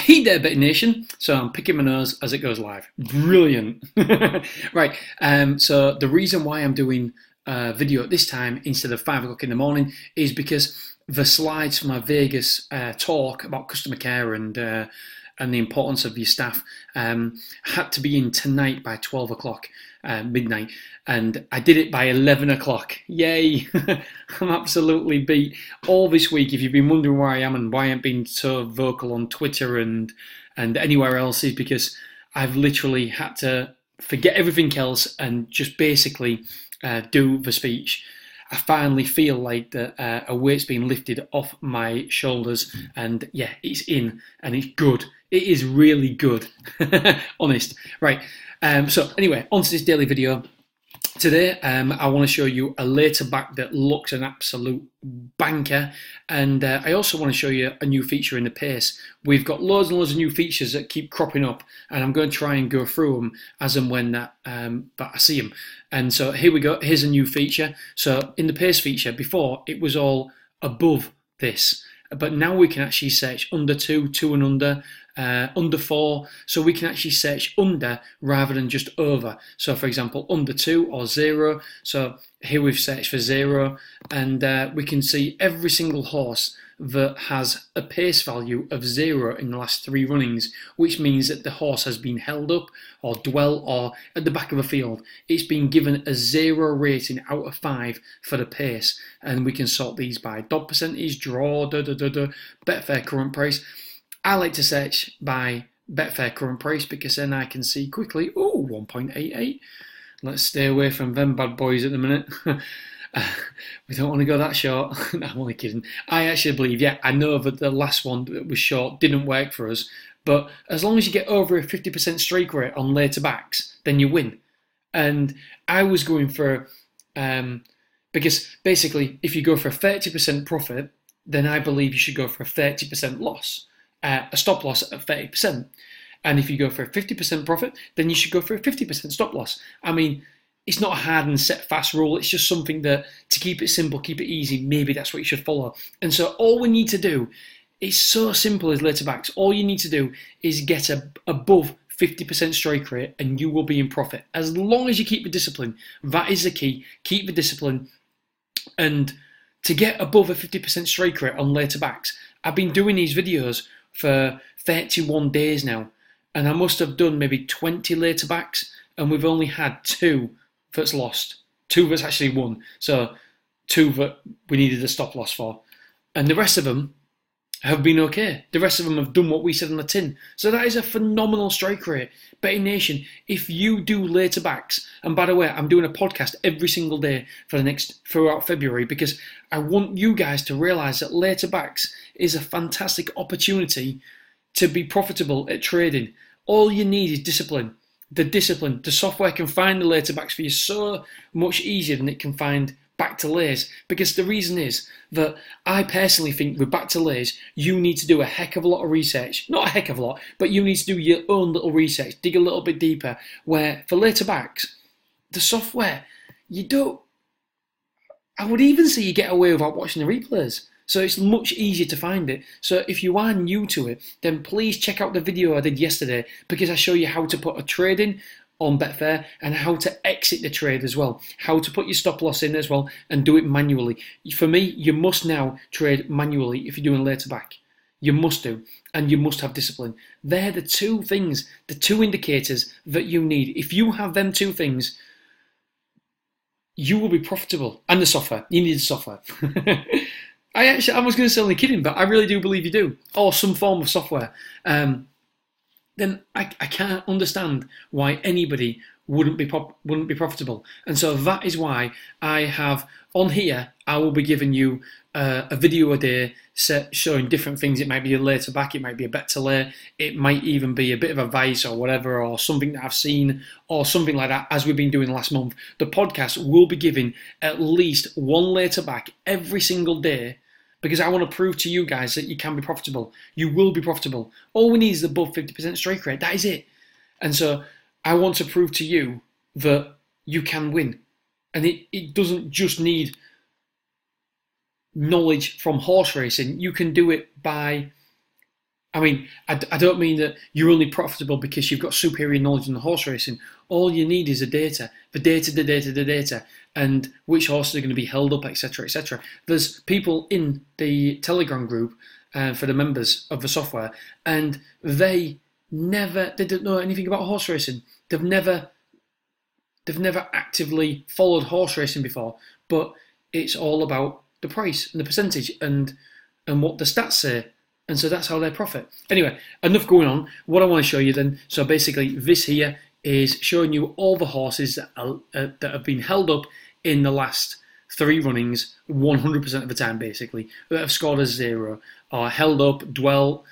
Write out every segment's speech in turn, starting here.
Hey there, Betting Nation. So I'm picking my nose as it goes live. Brilliant. Right. So the reason why I'm doing a video at this time instead of 5 o'clock in the morning is because the slides for my Vegas talk about customer care and the importance of your staff had to be in tonight by 12 o'clock midnight, and I did it by 11 o'clock. Yay! I'm absolutely beat. All this week, if you've been wondering where I am and why I haven't been so vocal on Twitter and anywhere else, is because I've literally had to forget everything else and just basically do the speech. I finally feel like a weight's been lifted off my shoulders, and yeah, it's in, and it's good. It is really good, honest. Right, so anyway, on to this daily video. Today, I want to show you a later back that looks an absolute banker, and I also want to show you a new feature in the Pace. We've got loads and loads of new features that keep cropping up, and I'm going to try and go through them as and when that I see them. And so here we go. Here's a new feature. So in the Pace feature, before it was all above this, but now we can actually search under 2, 2 and under 4, so we can actually search under rather than just over. So for example, under 2 or 0. So here we've searched for 0, and we can see every single horse that has a pace value of 0 in the last 3 runnings, which means that the horse has been held up or dwell or at the back of a field. It's been given a 0 rating out of 5 for the pace, and we can sort these by dog percentage, draw, Betfair current price. I like to search by Betfair current price because then I can see quickly, 1.88. Let's stay away from them bad boys at the minute. We don't want to go that short. No, I'm only kidding. I actually believe, I know that the last one that was short didn't work for us, but as long as you get over a 50% strike rate on later backs, then you win. And I was going for, because basically, if you go for a 30% profit, then I believe you should go for a 30% loss. A stop loss at 30%. And if you go for a 50% profit, then you should go for a 50% stop loss. I mean, it's not a hard and set fast rule. It's just something that, to keep it simple, keep it easy, maybe that's what you should follow. And so all we need to do, it's so simple as later backs. All you need to do is get above 50% strike rate and you will be in profit. As long as you keep the discipline. That is the key. Keep the discipline. And to get above a 50% strike rate on later backs, I've been doing these videos for 31 days now, and I must have done maybe 20 later backs, and we've only had 2 that's lost, 2 that's actually won, so 2 that we needed a stop loss for, and the rest of them have been okay. The rest of them have done what we said on the tin. So that is a phenomenal strike rate. Betting Nation, if you do later backs, and by the way, I'm doing a podcast every single day for throughout February, because I want you guys to realise that later backs is a fantastic opportunity to be profitable at trading. All you need is discipline. The software can find the later backs for you so much easier than it can find back to lays, because the reason is that I personally think with back to lays you need to do a heck of a lot of research. Not a heck of a lot, but you need to do your own little research, dig a little bit deeper, where for later backs the software, I would even say you get away without watching the replays, so it's much easier to find it. So if you are new to it, then please check out the video I did yesterday, because I show you how to put a trade in on Betfair and how to exit the trade as well, how to put your stop loss in as well and do it manually. For me, you must now trade manually if you're doing later back. You must do, and you must have discipline. They're the 2 things, the 2 indicators that you need. If you have them 2 things, you will be profitable. And the software, you need the software. I was going to say only kidding, but I really do believe you do, or some form of software. Then I can't understand why anybody wouldn't be profitable. And so that is why I have on here, I will be giving you a video a day showing different things. It might be a later back, it might be a bet to lay, it might even be a bit of advice or whatever, or something that I've seen or something like that, as we've been doing last month. The podcast will be giving at least 1 later back every single day, because I want to prove to you guys that you can be profitable. You will be profitable. All we need is above 50% strike rate. That is it. And so I want to prove to you that you can win. And it doesn't just need knowledge from horse racing. You can do it by I mean, I don't mean that you're only profitable because you've got superior knowledge in the horse racing. All you need is the data, and which horses are going to be held up, etc., etc. There's people in the Telegram group for the members of the software, and they don't know anything about horse racing. They've never actively followed horse racing before, but it's all about the price and the percentage and what the stats say. And so that's how they profit. Anyway, enough going on. What I want to show you then, so basically this here is showing you all the horses that have been held up in the last 3 runnings 100% of the time, basically, that have scored a 0, or held up, dwelt,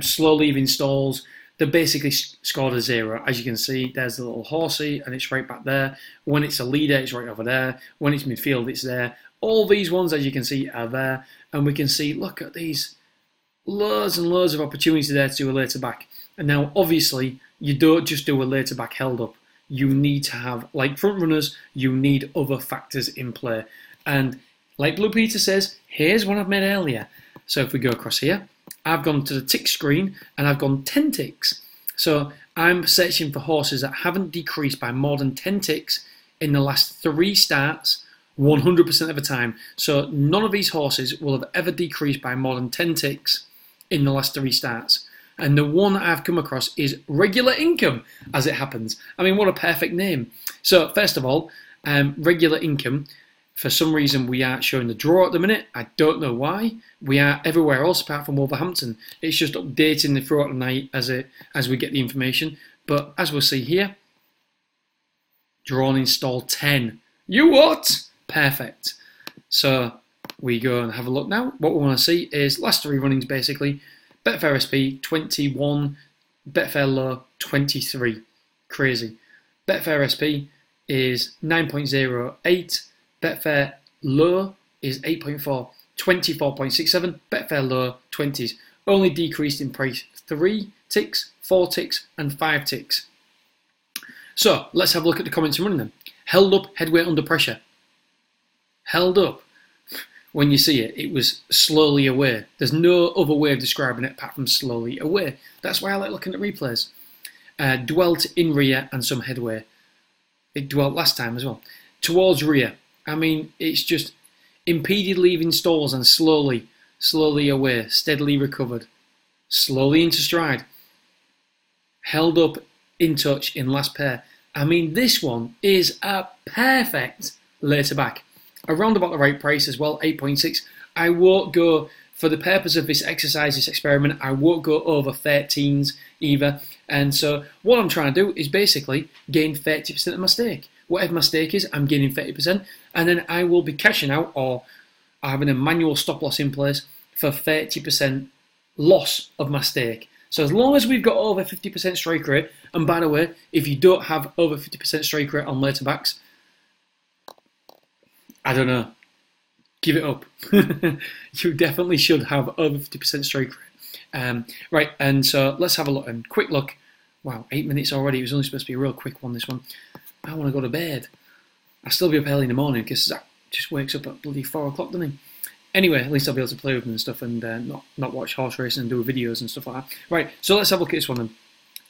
slow leaving stalls. They basically scored a 0. As you can see, there's the little horsey, and it's right back there. When it's a leader, it's right over there. When it's midfield, it's there. All these ones, as you can see, are there. And we can see, look at these, loads and loads of opportunity there to do a later back. And now, obviously, you don't just do a later back held up. You need to have, like front runners, you need other factors in play. And like Blue Peter says, here's one I've made earlier. So if we go across here, I've gone to the tick screen and I've gone 10 ticks. So I'm searching for horses that haven't decreased by more than 10 ticks in the last 3 starts 100% of the time. So none of these horses will have ever decreased by more than 10 ticks in the last 3 starts. And the one I've come across is Regular Income, as it happens. I mean, what a perfect name. So first of all, Regular Income, for some reason we aren't showing the draw at the minute. I don't know why. We are everywhere else apart from Wolverhampton. It's just updating the throughout the night as we get the information. But as we'll see here, drawn in stall 10. You what? Perfect. So we go and have a look now. What we want to see is last 3 runnings basically. Betfair SP 21, Betfair Low 23. Crazy. Betfair SP is 9.08. Betfair Low is 8.4. 24.67. Betfair Low 20s. Only decreased in price 3 ticks, 4 ticks, and 5 ticks. So let's have a look at the comments and running them. Held up, headweight under pressure. Held up. When you see it, it was slowly away. There's no other way of describing it apart from slowly away. That's why I like looking at replays. Dwelt in rear and some headway. It dwelt last time as well. Towards rear. I mean, it's just impeded leaving stalls and slowly away, steadily recovered. Slowly into stride. Held up in touch in last pair. I mean, this one is a perfect later back. Around about the right price as well, 8.6. I won't go, for the purpose of this exercise, this experiment, I won't go over 13s either. And so what I'm trying to do is basically gain 30% of my stake. Whatever my stake is, I'm gaining 30%. And then I will be cashing out or having a manual stop loss in place for 30% loss of my stake. So as long as we've got over 50% strike rate, and by the way, if you don't have over 50% strike rate on later backs, I don't know. Give it up. You definitely should have over 50% strike rate. Right, and so let's have a look. And quick look. Wow, 8 minutes already. It was only supposed to be a real quick one, this one. I want to go to bed. I'll still be up early in the morning because Zach just wakes up at bloody 4 o'clock, doesn't he? Anyway, at least I'll be able to play with him and stuff and not watch horse racing and do videos and stuff like that. Right, so let's have a look at this one then.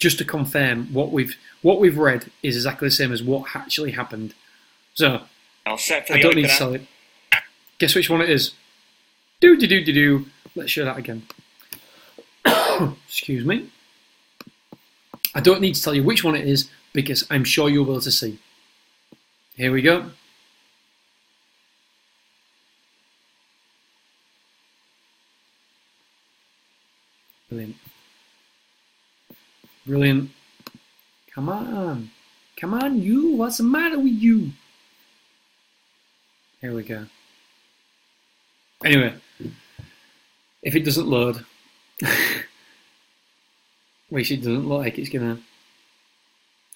Just to confirm what we've read is exactly the same as what actually happened. So I'll set for I the don't need opener. to sell it. Guess which one it is? Do. Let's show that again. Excuse me. I don't need to tell you which one it is because I'm sure you'll be able to see. Here we go. Brilliant. Brilliant. Come on. Come on, you. What's the matter with you? Here we go. Anyway, if it doesn't load, which it doesn't look like it's gonna.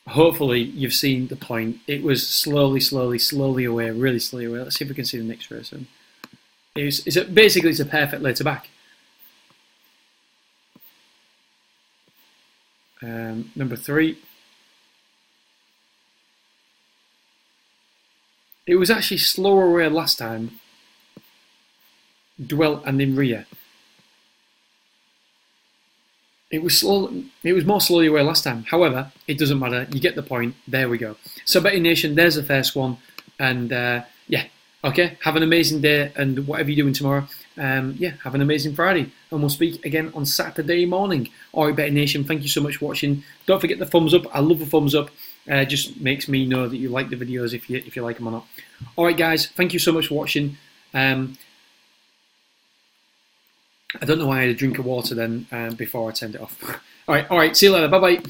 Hopefully, you've seen the point. It was slowly away, really slowly away. Let's see if we can see the next race. Basically, it's a perfect later back. Number 3. It was actually slower away last time. Dwelt and in rear. It was slow. It was more slowly away last time. However, it doesn't matter. You get the point. There we go. So Betting Nation, there's the first one. And yeah, okay. Have an amazing day, and whatever you're doing tomorrow, yeah, have an amazing Friday. And we'll speak again on Saturday morning. All right, Betting Nation, thank you so much for watching. Don't forget the thumbs up. I love the thumbs up. Just makes me know that you like the videos if you like them or not. All right, guys, thank you so much for watching. I don't know why I had a drink of water then before I turned it off. All right, see you later. Bye-bye.